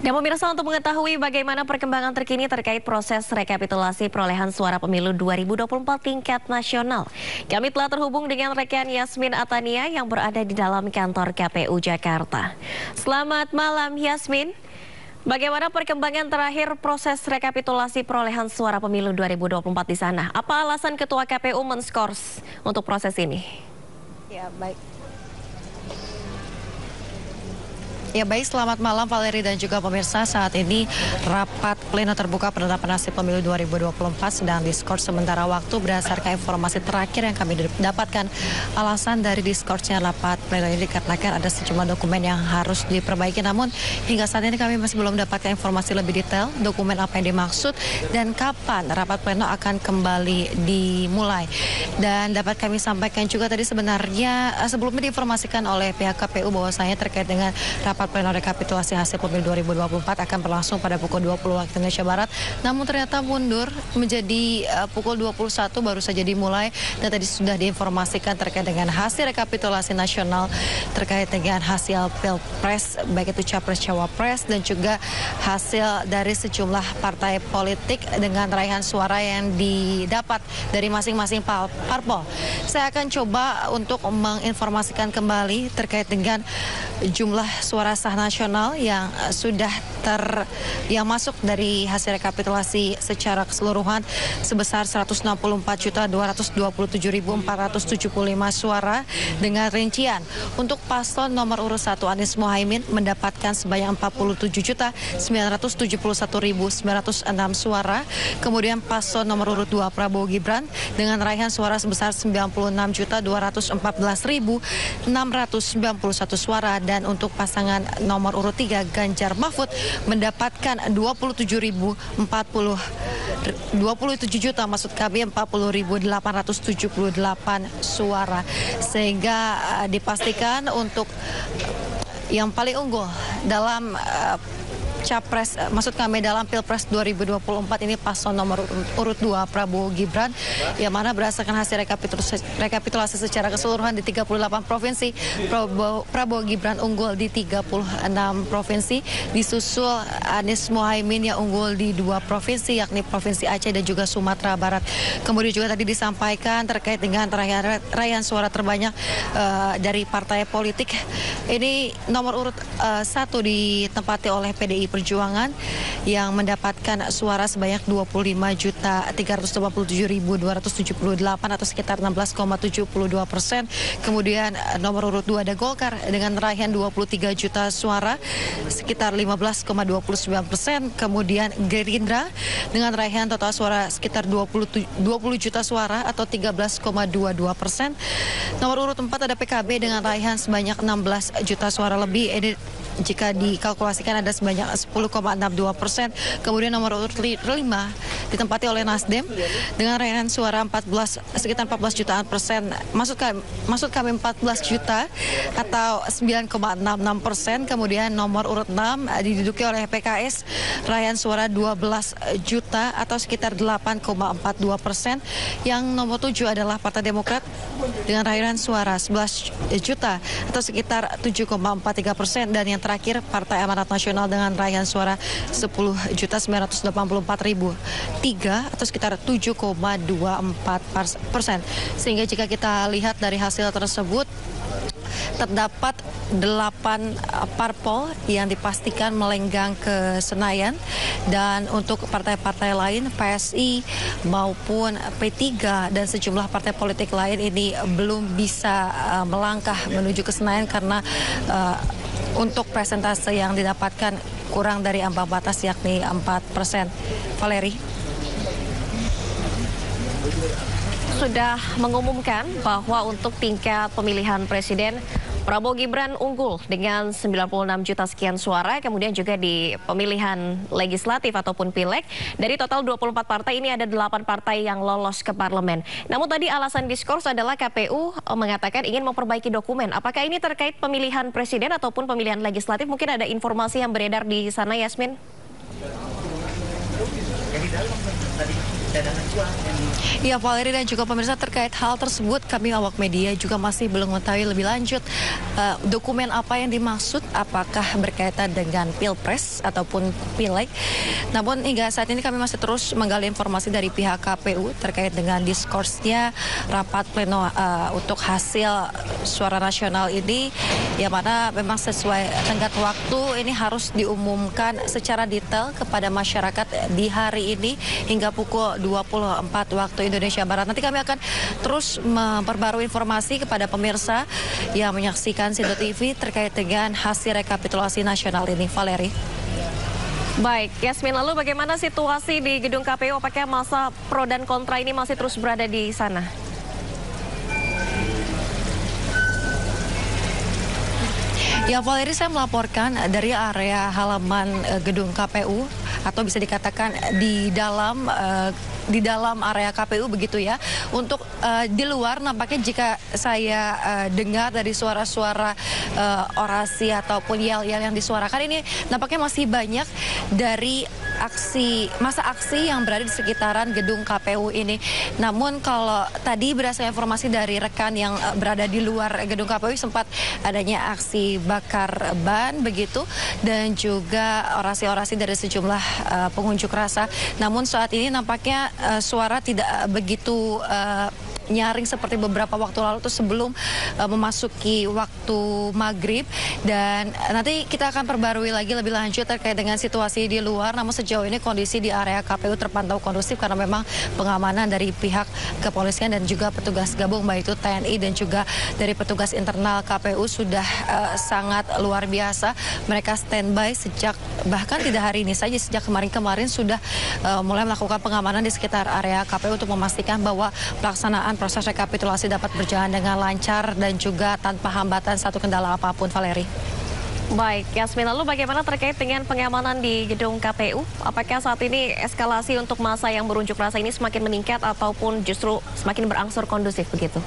Dan pemirsa, untuk mengetahui bagaimana perkembangan terkini terkait proses rekapitulasi perolehan suara pemilu 2024 tingkat nasional, kami telah terhubung dengan rekan Yasmin Atania yang berada di dalam kantor KPU Jakarta. Selamat malam Yasmin, bagaimana perkembangan terakhir proses rekapitulasi perolehan suara pemilu 2024 di sana? Apa alasan Ketua KPU men-skors untuk proses ini? Ya, baik. Ya baik, selamat malam Valeri dan juga pemirsa. Saat ini rapat pleno terbuka penetapan hasil pemilu 2024 sedang diskors sementara waktu berdasarkan informasi terakhir yang kami dapatkan. Alasan dari diskorsnya rapat pleno ini dikarenakan ada sejumlah dokumen yang harus diperbaiki, namun hingga saat ini kami masih belum mendapatkan informasi lebih detail dokumen apa yang dimaksud dan kapan rapat pleno akan kembali dimulai. Dan dapat kami sampaikan juga tadi sebenarnya sebelumnya diinformasikan oleh pihak KPU bahwasanya terkait dengan rapat pleno rekapitulasi hasil pemilu 2024 akan berlangsung pada pukul 20 waktu Indonesia Barat, namun ternyata mundur menjadi pukul 21 baru saja dimulai. Dan tadi sudah diinformasikan terkait dengan hasil rekapitulasi nasional terkait dengan hasil pilpres, baik itu capres cawapres dan juga hasil dari sejumlah partai politik dengan raihan suara yang didapat dari masing-masing parpol. Saya akan coba untuk menginformasikan kembali terkait dengan jumlah suara sah nasional yang sudah yang masuk dari hasil rekapitulasi secara keseluruhan sebesar 164.227.475 suara dengan rincian untuk paslon nomor urut 1 Anies Mohaimin mendapatkan sebanyak 47.971.906 suara. Kemudian paslon nomor urut 2 Prabowo Gibran dengan raihan suara sebesar 96.214.691 suara, dan untuk pasangan nomor urut 3 Ganjar Mahfud mendapatkan 27.040 40.878 suara, sehingga dipastikan untuk yang paling unggul dalam capres, maksud kami dalam Pilpres 2024 ini paslon nomor urut 2 Prabowo Gibran, yang mana berdasarkan hasil rekapitulasi secara keseluruhan di 38 provinsi, Prabowo Gibran unggul di 36 provinsi, disusul Anies Mohaimin yang unggul di 2 provinsi, yakni Provinsi Aceh dan juga Sumatera Barat. Kemudian juga tadi disampaikan terkait dengan raihan suara terbanyak dari partai politik. Ini nomor urut 1 ditempati oleh PDI Perjuangan yang mendapatkan suara sebanyak 25.387.278 atau sekitar 16,72%. Kemudian nomor urut 2 ada Golkar dengan raihan 23 juta suara sekitar 15,29%. Kemudian Gerindra dengan raihan total suara sekitar 20 juta suara atau 13,22%. Nomor urut 4 ada PKB dengan raihan sebanyak 16 juta suara lebih. Ini jika dikalkulasikan ada sebanyak 10,62%. Kemudian nomor urut 5 ditempati oleh Nasdem dengan raihan suara sekitar 14 jutaan persen. Maksud kami 14 juta atau 9,66%. Kemudian nomor urut 6 diduduki oleh PKS, raihan suara 12 juta atau sekitar 8,42%. Yang nomor 7 adalah Partai Demokrat dengan raihan suara 11 juta atau sekitar 7,43%. Dan yang terakhir Partai Amanat Nasional dengan raihan suara 10.984.003 atau sekitar 7,24%. Sehingga jika kita lihat dari hasil tersebut, terdapat 8 parpol yang dipastikan melenggang ke Senayan, dan untuk partai-partai lain PSI maupun P3 dan sejumlah partai politik lain ini belum bisa melangkah menuju ke Senayan karena untuk persentase yang didapatkan kurang dari ambang batas, yakni 4%. Valeri. Sudah mengumumkan bahwa untuk tingkat pemilihan presiden, Prabowo Gibran unggul dengan 96 juta sekian suara. Kemudian juga di pemilihan legislatif ataupun pileg, dari total 24 partai ini ada 8 partai yang lolos ke parlemen. Namun tadi alasan diskors adalah KPU mengatakan ingin memperbaiki dokumen. Apakah ini terkait pemilihan presiden ataupun pemilihan legislatif? Mungkin ada informasi yang beredar di sana, Yasmin? Ya, Valeri dan juga pemirsa, terkait hal tersebut kami awak media juga masih belum mengetahui lebih lanjut dokumen apa yang dimaksud, apakah berkaitan dengan Pilpres ataupun Pileg. Namun hingga saat ini kami masih terus menggali informasi dari pihak KPU terkait dengan diskorsnya rapat pleno untuk hasil suara nasional ini, yang mana memang sesuai tenggat waktu ini harus diumumkan secara detail kepada masyarakat di hari ini hingga pukul 24 waktu Indonesia Barat. Nanti kami akan terus memperbarui informasi kepada pemirsa yang menyaksikan Sindo TV terkait dengan hasil rekapitulasi nasional ini. Valeri. Baik, Yasmin, lalu bagaimana situasi di gedung KPU? Apakah masa pro dan kontra ini masih terus berada di sana? Ya, Valeri, saya melaporkan dari area halaman gedung KPU, atau bisa dikatakan di dalam area KPU begitu ya. Untuk di luar nampaknya jika saya dengar dari suara-suara orasi ataupun yel-yel yang disuarakan ini, nampaknya masih banyak dari masa aksi yang berada di sekitaran gedung KPU ini. Namun kalau tadi berdasarkan informasi dari rekan yang berada di luar gedung KPU, sempat adanya aksi bakar ban begitu, dan juga orasi-orasi dari sejumlah pengunjuk rasa. Namun saat ini nampaknya suara tidak begitu nyaring seperti beberapa waktu lalu tuh sebelum memasuki waktu maghrib. Dan nanti kita akan perbarui lagi lebih lanjut terkait dengan situasi di luar. Namun sejauh ini kondisi di area KPU terpantau kondusif karena memang pengamanan dari pihak kepolisian dan juga petugas gabung baik itu TNI dan juga dari petugas internal KPU sudah sangat luar biasa. Mereka standby sejak bahkan tidak hari ini saja, sejak kemarin-kemarin sudah mulai melakukan pengamanan di sekitar area KPU untuk memastikan bahwa pelaksanaan proses rekapitulasi dapat berjalan dengan lancar dan juga tanpa hambatan satu kendala apapun. Valeri. Baik, Yasmin, lalu bagaimana terkait dengan pengamanan di gedung KPU? Apakah saat ini eskalasi untuk massa yang berunjuk rasa ini semakin meningkat ataupun justru semakin berangsur kondusif begitu?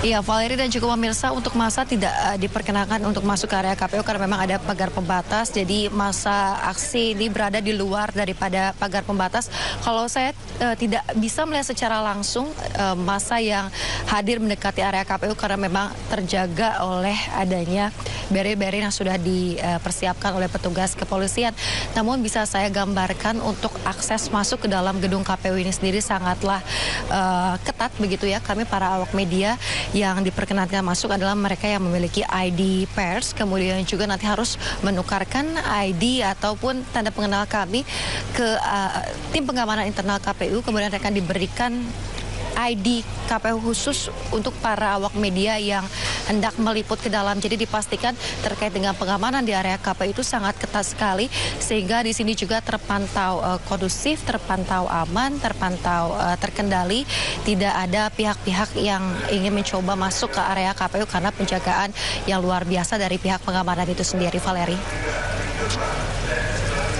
Iya, Valeri dan juga pemirsa, untuk massa tidak diperkenakan untuk masuk ke area KPU karena memang ada pagar pembatas. Jadi massa aksi ini berada di luar daripada pagar pembatas. Kalau saya tidak bisa melihat secara langsung massa yang hadir mendekati area KPU karena memang terjaga oleh adanya barrier-barrier yang sudah dipersiapkan oleh petugas kepolisian. Namun bisa saya gambarkan untuk akses masuk ke dalam gedung KPU ini sendiri sangatlah ketat begitu ya. Kami para awak media yang diperkenankan masuk adalah mereka yang memiliki ID pers, kemudian juga nanti harus menukarkan ID ataupun tanda pengenal kami ke tim pengamanan internal KPU, kemudian akan diberikan ID KPU khusus untuk para awak media yang hendak meliput ke dalam. Jadi dipastikan terkait dengan pengamanan di area KPU itu sangat ketat sekali, sehingga di sini juga terpantau kondusif, terpantau aman, terpantau terkendali. Tidak ada pihak-pihak yang ingin mencoba masuk ke area KPU karena penjagaan yang luar biasa dari pihak pengamanan itu sendiri. Valeri.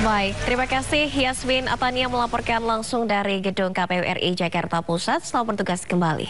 Baik, terima kasih Yasmin Atania melaporkan langsung dari gedung KPU RI Jakarta Pusat. Selamat bertugas kembali.